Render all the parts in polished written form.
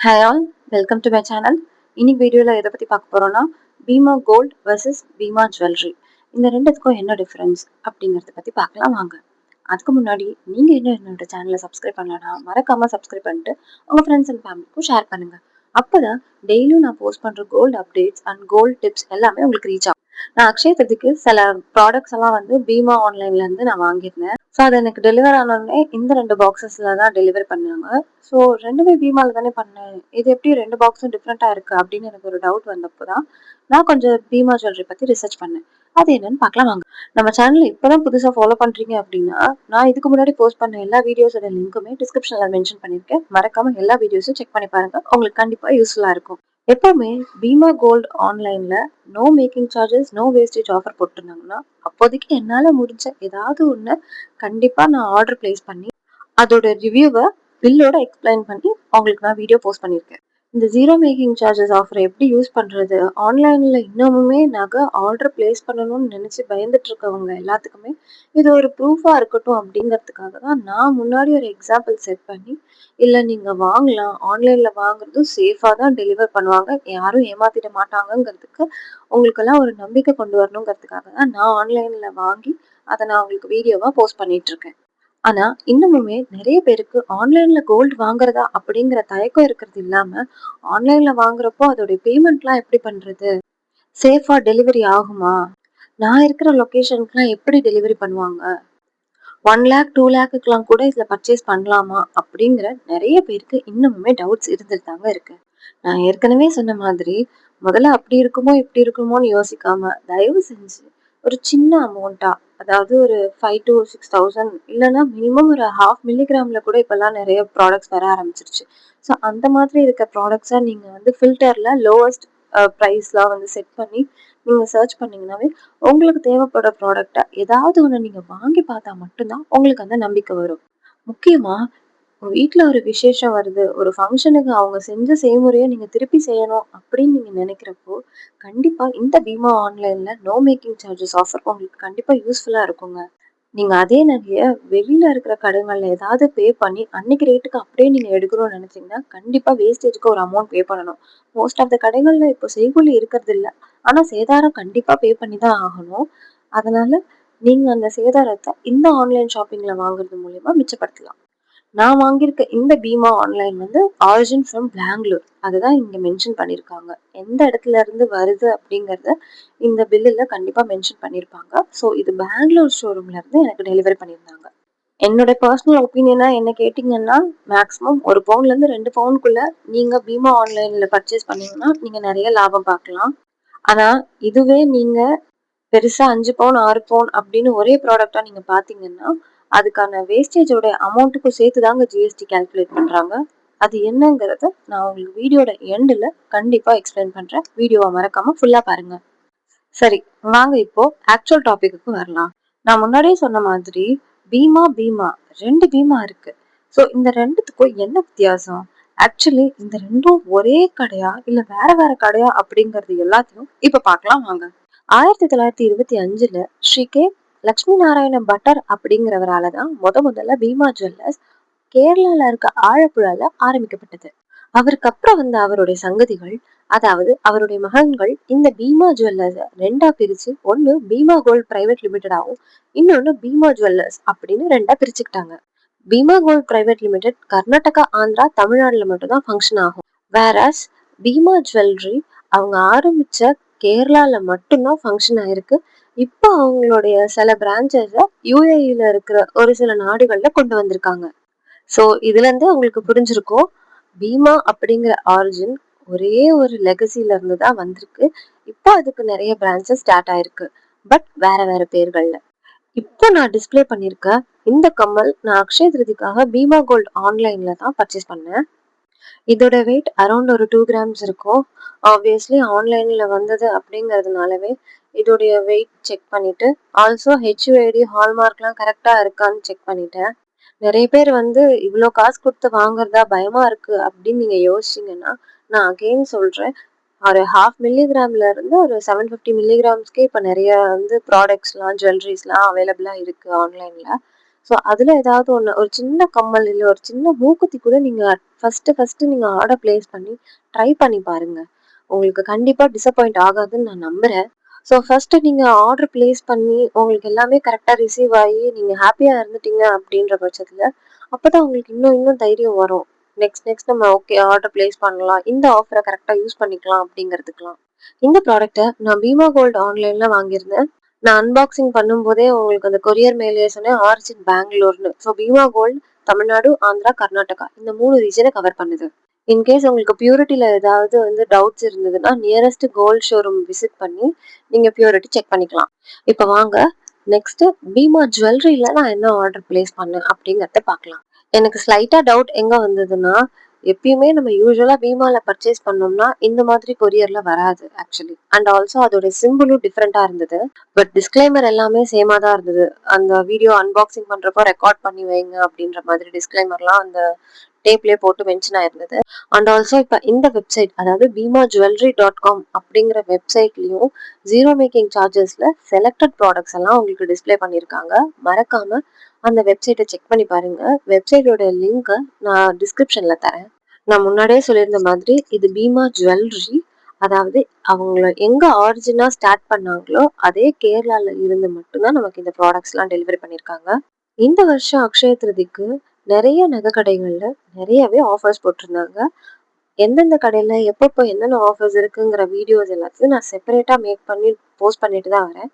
Hi all, welcome to my channel. இன்னைக்கு வீடியோல எதை பத்தி பார்க்க போறோம்னா Bhima gold vs Bhima jewellery இந்த ரெண்டுத்துக்கும் என்ன டிஃபரன்ஸ் அப்படிங்கறத பத்தி பார்க்கலாம் வாங்க. அதுக்கு முன்னாடி நீங்க இன்னும் என்னோட சேனலை சப்ஸ்கிரைப் பண்ணலனா மறக்காம சப்ஸ்கிரைப் பண்ணிட்டு உங்க ஃப்ரெண்ட்ஸ் அண்ட் ஃபேமிலிக்கும் ஷேர் பண்ணுங்க. அப்பதான் டெய்லியும் நான் போஸ்ட் பண்ற gold updates and gold tips எல்லாமே உங்களுக்கு ரீச் ஆகும். நான் அக்ஷய திருதிக்கு சில ப்ராடக்ட்ஸ் எல்லாம் வந்து பீமா ஆன்லைன்ல இருந்து நான் வாங்கியிருந்தேன். ஸோ அது எனக்கு டெலிவர் ஆனோடனே இந்த 2 பாக்ஸஸ்ல தான் டெலிவரி பண்ணாங்க. ஸோ 2மே பீமால தானே பண்ணேன். இது எப்படி 2 பாக்ஸும் டிஃப்ரெண்டா இருக்கு அப்படின்னு எனக்கு ஒரு டவுட் வந்தப்போ தான் நான் கொஞ்சம் பீமா ஜுவல்லரி பத்தி ரிசர்ச் பண்ணேன். அது என்னன்னு பார்க்கலாம் வாங்க. நம்ம சேனல் இப்பதான் புதுசா ஃபாலோ பண்றீங்க அப்படின்னா நான் இதுக்கு முன்னாடி போஸ்ட் பண்ண எல்லா வீடியோஸோட லிங்க்குமே டிஸ்கிரிப்ஷன்ல மென்ஷன் பண்ணிருக்கேன். மறக்காம எல்லா வீடியோஸும் செக் பண்ணி பாருங்க. உங்களுக்கு கண்டிப்பா யூஸ்ஃபுல்லா இருக்கும். எப்பவுமே பீமா கோல்டு ஆன்லைன்ல no making charges no wastage offer போட்டிருந்தாங்கன்னா அப்போதைக்கு என்னால முடிஞ்ச ஏதாவது ஒண்ணு கண்டிப்பா நான் ஆர்டர் பிளேஸ் பண்ணி அதோட ரிவ்யூவை பில்லோட எக்ஸ்பிளைன் பண்ணி அவங்களுக்கு நான் வீடியோ போஸ்ட் பண்ணியிருக்கேன். இந்த ஜீரோ மேக்கிங் சார்ஜஸ் ஆஃபரை எப்படி யூஸ் பண்றது, ஆன்லைன்ல இன்னமுமே நகை ஆர்டர் பிளேஸ் பண்ணணும்னு நினைச்சு பயந்துட்டு இருக்கவங்க எல்லாத்துக்குமே இது ஒரு ப்ரூஃபா இருக்கட்டும் அப்படிங்கிறதுக்காக தான் நான் முன்னாடி ஒரு எக்ஸாம்பிள் செட் பண்ணி இல்ல நீங்க வாங்கலாம், ஆன்லைன்ல வாங்குறதும் சேஃபா தான் டெலிவர் பண்ணுவாங்க, யாரும் ஏமாத்திட மாட்டாங்கிறதுக்கு உங்களுக்கெல்லாம் ஒரு நம்பிக்கை கொண்டு வரணுங்கிறதுக்காக தான் நான் ஆன்லைன்ல வாங்கி அதை நான் உங்களுக்கு வீடியோவா போஸ்ட் பண்ணிட்டு இருக்கேன். ஆனா இன்னமுமே நிறைய பேருக்கு ஆன்லைன்ல கோல்டு வாங்குறதா அப்படிங்கிற தயக்கம் இருக்கிறது இல்லாம ஆன்லைன்ல வாங்குறப்போ அதோட பேமெண்ட்லாம் எப்படி பண்றது, சேஃபா டெலிவரி ஆகுமா, நான் இருக்கிற லொகேஷனுக்குலாம் எப்படி டெலிவரி பண்ணுவாங்க, 1 lakh 2 lakhக்குலாம் கூட இதுல பர்ச்சேஸ் பண்ணலாமா அப்படிங்கிற நிறைய பேருக்கு இன்னமுமே டவுட்ஸ் இருந்துட்டு தாங்க இருக்கு. நான் ஏற்கனவே சொன்ன மாதிரி முதல்ல அப்படி இருக்குமோ இப்படி இருக்குமோன்னு யோசிக்காம தயவு செஞ்சு ஒரு சின்ன அமௌண்ட்டா, அதாவது ஒரு 5 to 6,000 இல்லைன்னா மினிமம் ஒரு 0.5 mg கூட இப்பெல்லாம் நிறைய ப்ராடக்ட்ஸ் வர ஆரம்பிச்சிருச்சு. ஸோ அந்த மாதிரி இருக்க ப்ராடக்ட்ஸா நீங்க வந்து ஃபில்டர்ல லோவஸ்ட் ப்ரைஸ்லாம் வந்து செட் பண்ணி நீங்க சர்ச் பண்ணீங்கன்னாவே உங்களுக்கு தேவைப்படுற ப்ராடக்ட்டை ஏதாவது ஒன்று நீங்க வாங்கி பார்த்தா மட்டும்தான் உங்களுக்கு அந்த நம்பிக்கை வரும். முக்கியமா உங்க வீட்ல ஒரு விசேஷம் வருது, ஒரு ஃபங்ஷனுக்கு அவங்க செஞ்ச செய்முறையை நீங்க திருப்பி செய்யணும் அப்படின்னு நீங்க நினைக்கிறப்போ கண்டிப்பா இந்த பீமா ஆன்லைன்ல நோ மேக்கிங் சார்ஜஸ் ஆஃபர் உங்களுக்கு கண்டிப்பா யூஸ்ஃபுல்லா இருக்குங்க. நீங்க அதே நகைய வெளியில இருக்கிற கடைகள்ல ஏதாவது பே பண்ணி அன்னைக்கு ரேட்டுக்கு அப்படியே நீங்க எடுக்கணும்னு நினைச்சீங்கன்னா கண்டிப்பா வேஸ்டேஜ்க்கு ஒரு அமௌண்ட் பே பண்ணணும். மோஸ்ட் ஆஃப் த கடைகள்ல இப்போ செய்கூலி இருக்கிறது இல்ல, ஆனா சேதாரம் கண்டிப்பா பே பண்ணி தான் ஆகணும். அதனால நீங்க அந்த சேதாரத்தை இந்த ஆன்லைன் ஷாப்பிங்ல வாங்குறது மூலியமா மிச்சப்படுத்தலாம். நான் வாங்கியிருக்க இந்த பீமா ஆன்லைன் வந்து ஆரிஜின் ஃப்ரம் பெங்களூர், அதுதான் இங்க மென்ஷன் பண்ணியிருக்காங்க. எந்த இடத்துல இருந்து வருது அப்படிங்கறத இந்த பில்லுல கண்டிப்பா மென்ஷன் பண்ணியிருப்பாங்க. ஸோ இது பெங்களூர் ஷோரூம்ல இருந்து எனக்கு டெலிவரி பண்ணியிருந்தாங்க. என்னோட பர்சனல் ஒப்பீனியனா என்ன கேட்டீங்கன்னா மேக்ஸிமம் 1 பவுன்ல இருந்து 2 பவுனுக்குள்ள நீங்க பீமா ஆன்லைன்ல பர்ச்சேஸ் பண்ணீங்கன்னா நீங்க நிறைய லாபம் பார்க்கலாம். ஆனா இதுவே நீங்க பெருசா 5 பவுன் 6 பவுன் அப்படின்னு ஒரே ப்ராடக்டா நீங்க பாத்தீங்கன்னா அதுக்கான வேஸ்டேஜோட அமௌண்ட்டுக்கும் சேர்த்து தாங்க ஜிஎஸ்டி கால்குலேட் பண்றாங்க. அது என்னங்கிறத நான் உங்களுக்கு வீடியோட எண்டில் கண்டிப்பா எக்ஸ்பிளைன் பண்றேன். வீடியோவை மறக்காம ஃபுல்லா பாருங்க. சரி, வாங்க இப்போ ஆக்சுவல் டாபிக்கு வரலாம். நான் முன்னாடியே சொன்ன மாதிரி பீமா பீமா 2 பீமா இருக்கு. ஸோ இந்த ரெண்டுத்துக்கும் என்ன வித்தியாசம், ஆக்சுவலி இந்த ரெண்டும் ஒரே கடையா இல்ல வேற வேற கடையா அப்படிங்கறது எல்லாத்தையும் இப்ப பார்க்கலாம் வாங்க. 1925 ஸ்ரீ கே லட்சுமி நாராயண பட்டர் அப்படிங்கிறவரால தான் முதல்ல பீமா ஜுவல்லர்ஸ் கேரளால இருக்க ஆழப்புழால ஆரம்பிக்கப்பட்டது. அவருக்கு அப்புறம் வந்த அவருடைய சங்கதிகள், அதாவது அவருடைய மகன்கள் இந்த பீமா ஜுவல்லர்ஸ் ரெண்டா பிரிச்சு ஒன்னு பீமா கோல்ட் பிரைவேட் லிமிடெடாவும் இன்னொன்னு பீமா ஜுவல்லர்ஸ் அப்படின்னு ரெண்டா பிரிச்சுக்கிட்டாங்க. Bhima gold private limited Karnataka Andhra தமிழ்நாடுல மட்டும் தான் ஃபங்க்ஷன் ஆகும். வேறஸ் பீமா ஜுவல்லரி அவங்க ஆரம்பிச்ச கேரளால மட்டும்தான் ஃபங்க்ஷன் ஆயிருக்கு. இப்போ அவங்களுடைய சில பிரான்ச்சஸ யூஏஇல இருக்கிற ஒரு சில நாடுகள்ல கொண்டு வந்திருக்காங்க. ஸோ இதுல இருந்து உங்களுக்கு புரிஞ்சிருக்கும் பீமா அப்படிங்கிற ஆரிஜின் ஒரே ஒரு லெகசில இருந்து தான் வந்திருக்கு. இப்போ அதுக்கு நிறைய பிரான்ச்சஸ் ஸ்டார்ட் ஆயிருக்கு, பட் வேற வேற பேர்கள்ல. இப்போ நான் டிஸ்பிளே பண்ணிருக்க இந்த கம்மல் நான் அக்ஷய திருதிக்காக பீமா கோல்ட் ஆன்லைன்ல தான் பர்ச்சேஸ் பண்ணேன். இதோட வெயிட் அரௌண்ட் ஒரு 2 grams இருக்கும். ஆப்வியஸ்லி ஆன்லைன்ல வந்தது அப்படிங்கிறதுனாலவே இதோடைய வெயிட் செக் பண்ணிட்டு ஆல்சோ ஹெச்யூஐடி ஹால்மார்க்லாம் கரெக்டா இருக்கான்னு செக் பண்ணிட்டேன். நிறைய பேர் வந்து இவ்வளோ காசு கொடுத்து வாங்குறதா பயமா இருக்கு அப்படின்னு நீங்க யோசிச்சீங்கன்னா நான் அகெயின் சொல்றேன், ஒரு 0.5 mg இருந்து ஒரு 750 mg இப்ப நிறைய வந்து ப்ராடக்ட்ஸ்லாம் ஜுவல்லரிஸ்லாம் அவைலபிளா இருக்கு ஆன்லைன்ல. ஸோ அதில் ஏதாவது ஒன்று, ஒரு சின்ன கம்மல் இல்லை ஒரு சின்ன மூக்குத்தி கூட நீங்கள் ஃபஸ்ட்டு நீங்கள் ஆர்டர் பிளேஸ் பண்ணி ட்ரை பண்ணி பாருங்க. உங்களுக்கு கண்டிப்பாக டிசப்பாயிண்ட் ஆகாதுன்னு நான் நம்புகிறேன். ஸோ ஃபஸ்ட்டு நீங்கள் ஆர்டர் பிளேஸ் பண்ணி உங்களுக்கு எல்லாமே கரெக்டாக ரிசீவ் ஆகி நீங்கள் ஹாப்பியாக இருந்துட்டீங்க அப்படின்ற பட்சத்தில் அப்போ தான் உங்களுக்கு இன்னும் இன்னும் தைரியம் வரும். நெக்ஸ்ட் நம்ம ஓகே ஆர்டர் பிளேஸ் பண்ணலாம், இந்த ஆஃபரை கரெக்டாக யூஸ் பண்ணிக்கலாம் அப்படிங்கிறதுக்கெலாம். இந்த ப்ராடக்ட்டை நான் பீமா கோல்டு ஆன்லைனில் வாங்கியிருந்தேன். நான் அன்பாக்சிங் பண்ணும்போதே உங்களுக்கு அந்த கொரியர் மேலேயே சொன்னேன் ஆரிஜின் பெங்களூர்னு. ஸோ பீமா கோல்டு தமிழ்நாடு, ஆந்திரா, கர்நாடகா இந்த 3 ரீஜனை கவர் பண்ணுது. இன்கேஸ் உங்களுக்கு பியூரிட்டியில் ஏதாவது டவுட்ஸ் இருந்ததுன்னா நியரஸ்ட் கோல்டு ஷோரூம் விசிட் பண்ணி நீங்கள் பியூரிட்டி செக் பண்ணிக்கலாம். இப்போ வாங்க நெக்ஸ்ட் பீமா ஜுவல்லரியில நான் என்ன ஆர்டர் பிளேஸ் பண்ணேன் அப்படிங்கிறத பார்க்கலாம். எனக்கு ஸ்லைட்டா டவுட் எங்க வந்ததுன்னா, எப்பயுமே நம்ம யூசுவலா பீமால பர்ச்சேஸ் பண்ணோம்னா இந்த மாதிரி கொரியர்ல வராது ஆக்சுவலி. அண்ட் ஆல்சோ அதோட சிம்பிளும் டிஃப்ரெண்டா இருந்தது. பட் டிஸ்க்ளைமர் எல்லாமே சேமா தான் இருந்தது. அந்த வீடியோ அன்பாக்சிங் பண்றப்போ ரெக்கார்ட் பண்ணி வைங்க அப்படின்ற மாதிரி டிஸ்க்ளைமர்லாம் அந்த டேப்லேயே போட்டு மென்ஷன் ஆயிருந்தது. அண்ட் ஆல்சோ இப்போ இந்த வெப்சைட், அதாவது bimajewelry.com அப்படிங்கிற வெப்சைட்லயும் ஜீரோ மேக்கிங் சார்ஜஸ்ல செலக்டட் ப்ராடக்ட்ஸ் எல்லாம் உங்களுக்கு டிஸ்பிளே பண்ணியிருக்காங்க. மறக்காம அந்த வெப்சைட்டை செக் பண்ணி பாருங்க. வெப்சைட்டோட லிங்கை நான் டிஸ்கிரிப்ஷன்ல தரேன். நான் முன்னாடியே சொல்லியிருந்த மாதிரி இது பீமா ஜுவல்லரி, அதாவது அவங்கள எங்க ஆரிஜினா ஸ்டார்ட் பண்ணாங்களோ அதே கேரளால இருந்து மட்டும்தான் நமக்கு இந்த ப்ராடக்ட்ஸ் எல்லாம் டெலிவரி பண்ணியிருக்காங்க. இந்த வருஷம் அக்ஷய திருதிக்கு நிறைய நகை கடைகள்ல நிறையவே ஆஃபர்ஸ் போட்டிருந்தாங்க. எந்தெந்த கடையில எப்பப்போ என்னென்ன ஆஃபர்ஸ் இருக்குங்கிற வீடியோஸ் எல்லாத்தையும் நான் செப்பரேட்டா மேக் பண்ணி போஸ்ட் பண்ணிட்டு தான் வரேன்.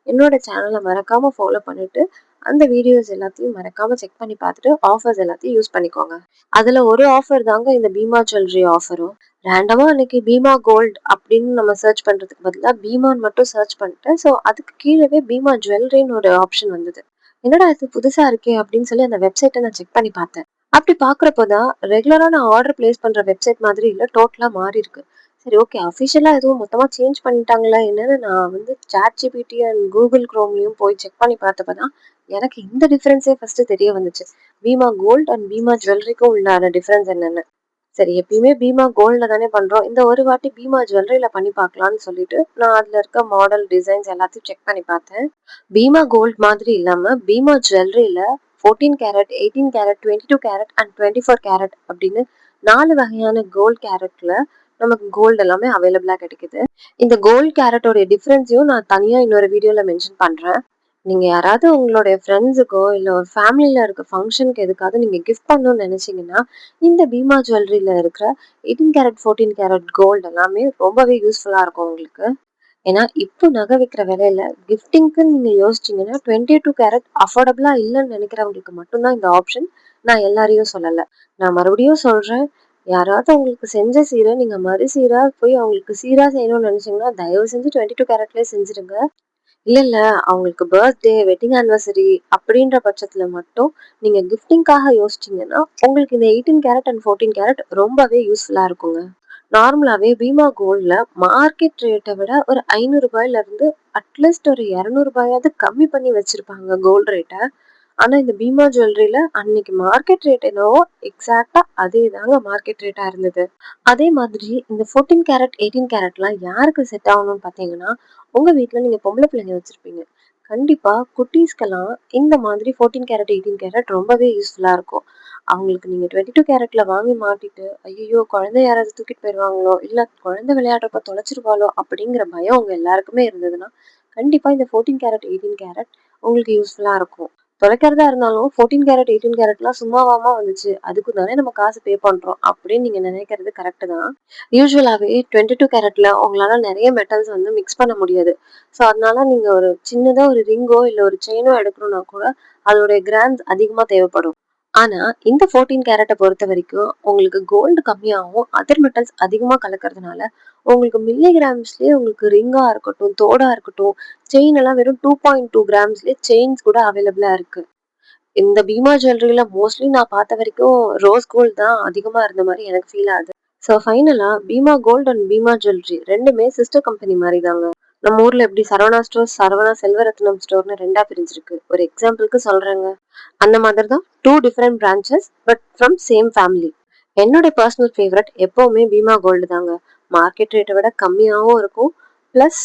என்னோட சேனலை மறக்காம ஃபாலோ பண்ணிட்டு அந்த வீடியோஸ் எல்லாத்தையும் மறக்காம செக் பண்ணி பார்த்துட்டு ஆஃபர்ஸ் எல்லாத்தையும் யூஸ் பண்ணிக்கோங்க. அதுல ஒரு ஆஃபர் தாங்க இந்த பீமா ஜுவல்லரி ஆஃபரும். ரேண்டமா அன்னைக்கு பீமா கோல்டு அப்படின்னு நம்ம சர்ச் பண்றதுக்கு பதிலாக பீமான்னு மட்டும் சர்ச் பண்ணிட்டேன். ஸோ அதுக்கு கீழவே பீமா ஜுவல்லரின்னு ஒரு ஆப்ஷன் வந்தது. என்னடா இது புதுசா இருக்கே அப்படின்னு சொல்லி அந்த வெப்சைட்டை நான் செக் பண்ணி பார்த்தேன். அப்படி பாக்குறப்போதான் ரெகுலரா நான் ஆர்டர் பிளேஸ் பண்ற வெப்சைட் மாதிரி இல்ல, டோட்டலா மாறி இருக்கு. சரி ஓகே, அஃபிஷியலா எதுவும் மொத்தமா சேஞ்ச் பண்ணிட்டாங்களா என்னன்னு நான் சாட் ஜிபிடி அண்ட் கூகுள் குரோம்லயும் போய் செக் பண்ணி பார்த்தப்பதான் எனக்கு இந்த டிஃபரன்ஸே ஃபர்ஸ்ட் தெரிய வந்துச்சு. பீமா கோல்டு அண்ட் பீமா ஜுவல்லரிக்கும் உள்ள டிஃபரன்ஸ் என்னன்னு. சரி எப்பயுமே பீமா கோல்ட்ல தானே பண்றோம், இந்த ஒரு வாட்டி பீமா ஜுவல்லரியில பண்ணி பார்க்கலாம்னு சொல்லிட்டு நான் அதுல இருக்க மாடல் டிசைன்ஸ் எல்லாத்தையும் செக் பண்ணி பார்த்தேன். பீமா கோல்ட் மாதிரி இல்லாம பீமா ஜுவல்லரியில 14 carat, 18 carat, 22 carat and 24 carat அப்படின்னு 4 வகையான கோல்ட் கேரட்ல நமக்கு கோல்டு எல்லாமே அவைலபிளா கிடைக்குது. இந்த கோல்ட் கேரட்டோட டிஃபரன்ஸையும் நான் தனியா இன்னொரு வீடியோல மென்ஷன் பண்றேன். நீங்க யாராவது உங்களுடைய ஃப்ரெண்ட்ஸுக்கோ இல்ல ஒரு ஃபேமிலியில இருக்க ஃபங்க்ஷனுக்கு எதுக்காவது நீங்க கிஃப்ட் பண்ணணும்னு நினைச்சீங்கன்னா இந்த பீமா ஜுவல்லரியில இருக்கிற 18 கேரட் 14 கேரட் கோல்டு எல்லாமே ரொம்பவே யூஸ்ஃபுல்லா இருக்கும் உங்களுக்கு. ஏன்னா இப்போ நகை விற்கிற விலையில கிஃப்டிங்க்கு நீங்க யோசிச்சீங்கன்னா 22 கேரட் அஃபோர்டபுளா இல்லைன்னு நினைக்கிறவங்களுக்கு மட்டும்தான் இந்த ஆப்ஷன். நான் எல்லாரையும் சொல்லல. நான் மறுபடியும் சொல்றேன், யாராவது உங்களுக்கு செஞ்ச சீரை நீங்க மறு சீரா போய் அவங்களுக்கு சீரா செய்யணும்னு நினைச்சீங்கன்னா தயவு செஞ்சு 22 கேரட்லயே செஞ்சிருங்க. இல்ல அவங்களுக்கு பர்த்டே, வெட்டிங் ஆனிவர்சரி அப்படின்ற பட்சத்துல மட்டும் நீங்க கிஃப்டிங்காக யோசிச்சீங்கன்னா உங்களுக்கு இந்த 18 கேரட் அண்ட் 14 கேரட் ரொம்பவே யூஸ்ஃபுல்லா இருக்குங்க. நார்மலாவே பீமா கோல்ட்ல மார்க்கெட் ரேட்டை விட ஒரு 500 ரூபாயில இருந்து அட்லீஸ்ட் ஒரு 200 ரூபாயாவது கம்மி பண்ணி வச்சிருப்பாங்க கோல்ட் ரேட்டை. ஆனா இந்த பீமா ஜுவல்லரியில அன்னைக்கு மார்க்கெட் ரேட் என்னவோ எக்ஸாக்டா அதே தாங்க மார்க்கெட் ரேட்டா இருந்தது. அதே மாதிரி இந்த 14 கேரட் 18 கேரட்லாம் யாருக்கு செட் ஆகணும்னு பாத்தீங்கன்னா, உங்க வீட்ல நீங்க பொம்பளை பிள்ளைங்க வச்சிருப்பீங்க. கண்டிப்பா குட்டீஸ்க்கெல்லாம் இந்த மாதிரி 14 கேரட் 18 கேரட் ரொம்பவே யூஸ்ஃபுல்லா இருக்கும். அவங்களுக்கு நீங்க 22 கேரட்ல வாங்கி மாட்டிட்டு ஐயோ குழந்தை யாராவது தூக்கிட்டு போயிடுவாங்களோ இல்ல குழந்தை விளையாடுறப்ப தொலைச்சிருவாளோ அப்படிங்கிற பயம் உங்க எல்லாருக்குமே இருந்ததுன்னா கண்டிப்பா இந்த 14 கேரட் 18 கேரட் உங்களுக்கு யூஸ்ஃபுல்லா இருக்கும். தொலைக்கிறதா இருந்தாலும் 14 கேரட் 18 கேரட்லாம் சும்மாவாமா வந்துச்சு, அதுக்கு தானே நம்ம காசு பே பண்றோம் அப்படின்னு நீங்க நினைக்கிறது கரெக்ட் தான். யூஸ்வலாவே 22 கேரட்ல உங்களால நிறைய மெட்டல்ஸ் மிக்ஸ் பண்ண முடியாது. ஸோ அதனால நீங்க ஒரு சின்னதா ஒரு ரிங்கோ இல்ல ஒரு செயினோ எடுக்கணும்னா கூட அதோட கிராம்ஸ் அதிகமா தேவைப்படும். ஆனா இந்த 14 கேரட்டை பொறுத்த வரைக்கும் உங்களுக்கு கோல்டு கம்மியாகவும் அதர் மெட்டல்ஸ் அதிகமா கலக்கறதுனால உங்களுக்கு மில்லி கிராம்ஸ்லயே உங்களுக்கு ரிங்கா இருக்கட்டும், தோடா இருக்கட்டும், செயின் எல்லாம் வெறும் 2.2 கிராம்ஸ்லயே செயின்ஸ் கூட அவைலபிளா இருக்கு. இந்த பீமா ஜுவல்லரியில மோஸ்ட்லி நான் பார்த்த வரைக்கும் ரோஸ் கோல்டு தான் அதிகமா இருந்த மாதிரி எனக்கு ஃபீல் ஆகுது. ஸோ ஃபைனலா Bhima gold and Bhima jewellery ரெண்டுமே சிஸ்டர் கம்பெனி மாதிரி தாங்க. நம்ம ஊர்ல எப்படி சரவணா ஸ்டோர், சரவணா செல்வரத்னம் ஸ்டோர்னு ரெண்டா பிரிஞ்சிருக்கு. ஒரு எக்ஸாம்பிளுக்கு சொல்றேங்க. அந்த மாதிரி தான் two different branches but from same family. என்னோட பர்சனல் ஃபேவரட் எப்பவுமே பீமா கோல்டு தாங்க. மார்க்கெட் ரேட்டை விட கம்மியாகவும் இருக்கும். பிளஸ்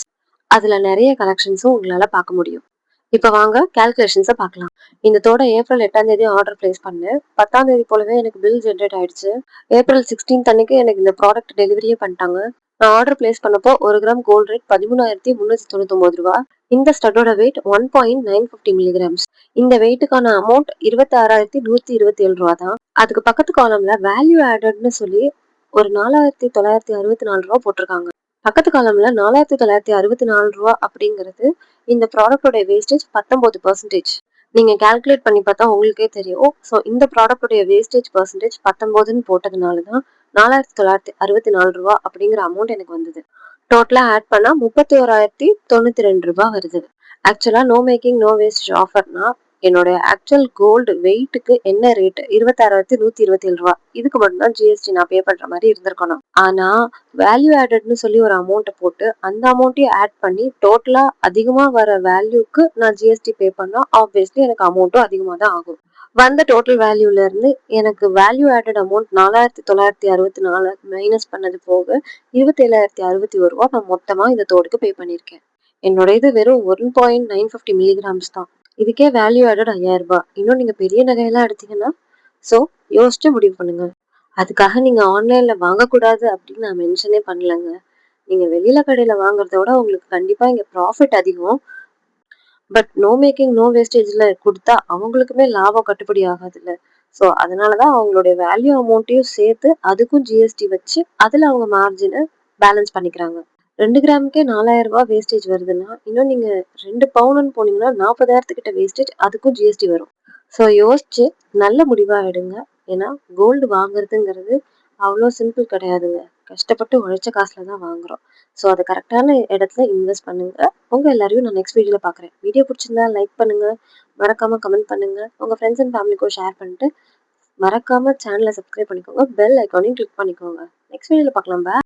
அதுல நிறைய கலெக்ஷன்ஸும் உங்களால பார்க்க முடியும். இப்ப வாங்க கால்குலேஷன்ஸை பார்க்கலாம். இந்த தோட ஏப்ரல் 8ஆம் தேதி ஆர்டர் பிளேஸ் பண்ணேன். 10ஆம் தேதி போலவே எனக்கு பில் ஜென்ரேட் ஆயிடுச்சு. ஏப்ரல் 16 அன்னைக்கு எனக்கு இந்த ப்ராடக்ட் டெலிவரியே பண்ணிட்டாங்க. நான் ஆர்டர் பிளேஸ் பண்ணப்போ 1 கிராம் கோல்ட் ரேட் ரூ. 13,399. இந்த ஸ்டட்டோட வெயிட் 1.950 மில்லிகிராம்ஸ். இந்த வெயிட்டுக்கான அமௌண்ட் ரூ. 26,127 தான். அதுக்கு பக்கத்து காலம்ல வேல்யூ ஆடட்னு சொல்லி ஒரு ரூ. 4,964 போட்டிருக்காங்க. பக்கத்து காலம்ல ரூ. 4,964 அப்படிங்கிறது இந்த ப்ராடக்டோட வேஸ்டேஜ் 19%. நீங்க கால்குலேட் பண்ணி பார்த்தா உங்களுக்கே தெரியும். ஸோ இந்த ப்ராடக்டோட வேஸ்டேஜ் பர்சன்டேஜ் 19ன்னு போட்டதுனால தான் ரூ. 4,964 அப்படிங்கிற அமௌண்ட் எனக்கு வந்தது. டோட்டலா ஆட் பண்ணா ரூ. 31,092 வருது. ஆக்சுவலா நோ மேக்கிங் நோ வேஸ்டேஜ் ஆஃபர்னா என்னோட ஆக்சுவல் கோல்டு வெயிட்டுக்கு என்ன ரேட் ரூ. 26,127. இதுக்கு மட்டும் தான் ஜிஎஸ்டி நான் பே பண்ற மாதிரி இருந்திருக்கணும். ஆனா வேல்யூ ஆடட்னு சொல்லி ஒரு அமௌண்ட்டை போட்டு அந்த அமௌண்ட்டையும் ஆட் பண்ணி டோட்டலா அதிகமா வர வேல்யூக்கு நான் ஜிஎஸ்டி பே பண்ணா ஆப்வியஸ்லி எனக்கு அமௌண்ட்டும் அதிகமா தான் ஆகும். வந்த டோட்டல் வேல்யூல இருந்து எனக்கு வேல்யூ ஆடட் அமௌண்ட் 4,964 மைனஸ் பண்ணது போக ரூ. 27,061 நான் மொத்தமா இந்த தோடுக்கு பே பண்ணியிருக்கேன். என்னோட இது வெறும் 1.950 மில்லிகிராம்ஸ் தான். இதுக்கே வேல்யூ ஆடட் ரூ. 5,000. இன்னும் நீங்க பெரிய நகையெல்லாம் எடுத்தீங்கன்னா ஸோ யோசிச்சு முடிவு பண்ணுங்க. அதுக்காக நீங்க ஆன்லைன்ல வாங்கக்கூடாது அப்படின்னு நான் மென்ஷனே பண்ணலங்க. நீங்க வெளியில கடையில வாங்குறத விட உங்களுக்கு கண்டிப்பா இங்க ப்ராஃபிட் அதிகம். பட் நோ மேக்கிங் நோ வேஸ்டேஜ்ல கொடுத்தா அவங்களுக்குமே லாபம் கட்டுப்படி ஆகாதுல்ல. ஸோ அதனாலதான் அவங்களுடைய வேல்யூ அமௌண்ட்டையும் சேர்த்து அதுக்கும் ஜிஎஸ்டி வச்சு அதுல அவங்க மார்ஜினை பேலன்ஸ் பண்ணிக்கிறாங்க. 2 கிராமுக்கே ரூ. 4,000 வேஸ்டேஜ் வருதுன்னா இன்னும் நீங்க 2 பவுனுன்னு போனீங்கன்னா 40,000 வேஸ்டேஜ், அதுக்கும் ஜிஎஸ்டி வரும். ஸோ யோசிச்சு நல்ல முடிவா எடுங்க. ஏன்னா கோல்டு வாங்குறதுங்கிறது அவ்வளோ சிம்பிள் கிடையாதுங்க. கஷ்டப்பட்டு உழைச்ச காசுல தான் வாங்குறோம். ஸோ அதை கரெக்டான இடத்துல இன்வெஸ்ட் பண்ணுங்க. உங்க எல்லாரையும் நான் நெக்ஸ்ட் வீடியோல பாக்குறேன். வீடியோ பிடிச்சிருந்தா லைக் பண்ணுங்க, மறக்காம கமெண்ட் பண்ணுங்க, உங்க ஃப்ரெண்ட்ஸ் அண்ட் ஃபேமிலிக்கும் ஷேர் பண்ணிட்டு மறக்காம சேனலை சப்ஸ்கிரைப் பண்ணிக்கோங்க, பெல் ஐக்கானையும் கிளிக் பண்ணிக்கோங்க. நெக்ஸ்ட் வீடியோல பார்க்கலாம்.